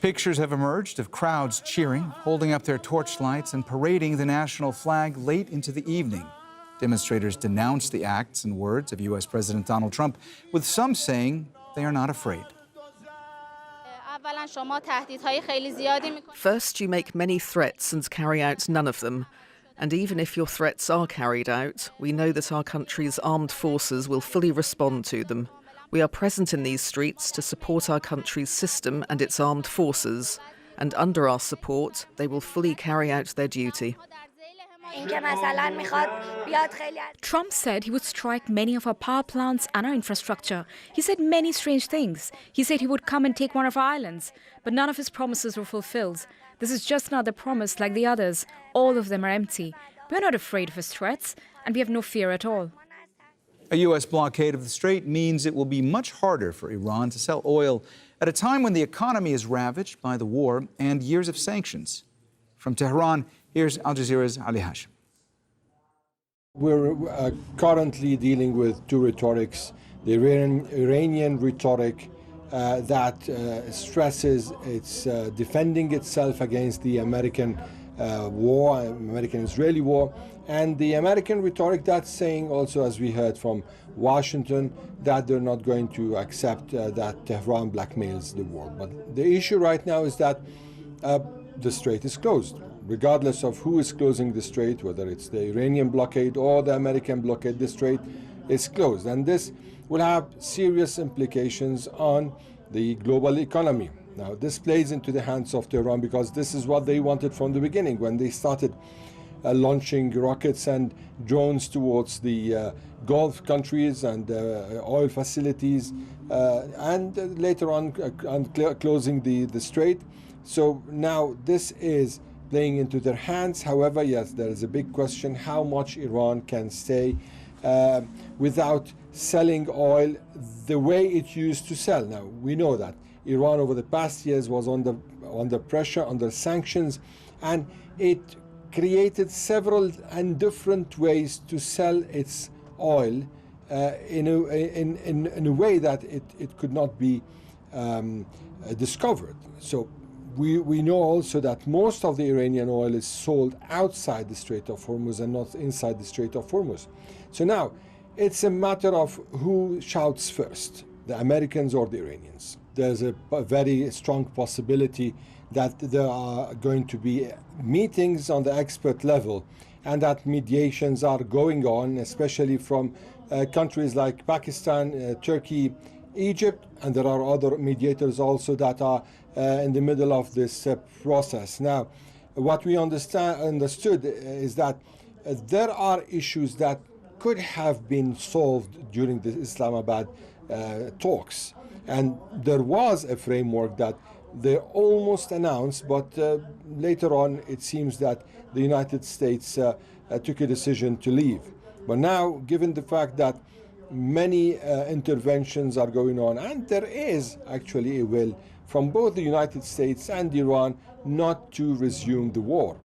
Pictures have emerged of crowds cheering, holding up their torchlights and parading the national flag late into the evening. Demonstrators denounced the acts and words of U.S. President Donald Trump, with some saying they are not afraid. First, you make many threats and carry out none of them. And even if your threats are carried out, we know that our country's armed forces will fully respond to them. We are present in these streets to support our country's system and its armed forces, and under our support, they will fully carry out their duty. Trump said he would strike many of our power plants and our infrastructure. He said many strange things. He said he would come and take one of our islands, but none of his promises were fulfilled. This is just another promise like the others. All of them are empty. We're not afraid of his threats, and we have no fear at all. A U.S. blockade of the Strait means it will be much harder for Iran to sell oil at a time when the economy is ravaged by the war and years of sanctions. From Tehran, here's Al Jazeera's Ali Hashim. We're currently dealing with two rhetorics. The Iranian rhetoric that stresses its defending itself against the American war, American-Israeli war, and the American rhetoric that's saying also, as we heard from Washington, that they're not going to accept that Tehran blackmails the war. But the issue right now is that the strait is closed. Regardless of who is closing the strait, whether it's the Iranian blockade or the American blockade, the strait is closed. And this will have serious implications on the global economy. Now, this plays into the hands of Tehran because this is what they wanted from the beginning when they started launching rockets and drones towards the Gulf countries and oil facilities, and later on closing the strait. So now this is playing into their hands. However, yes, there is a big question how much Iran can stay without selling oil the way it used to sell. Now, we know that Iran over the past years was under pressure, under sanctions, and it created several and different ways to sell its oil in a way that it could not be discovered. So we know also that most of the Iranian oil is sold outside the Strait of Hormuz and not inside the Strait of Hormuz. So now it's a matter of who shouts first, the Americans or the Iranians. There's a very strong possibility that there are going to be meetings on the expert level and that mediations are going on, especially from countries like Pakistan, Turkey, Egypt, and there are other mediators also that are in the middle of this process. Now, what we understood is that there are issues that could have been solved during the Islamabad talks. And there was a framework that they almost announced, but later on it seems that the United States took a decision to leave. But now, given the fact that many interventions are going on, and there is actually a will from both the United States and Iran not to resume the war.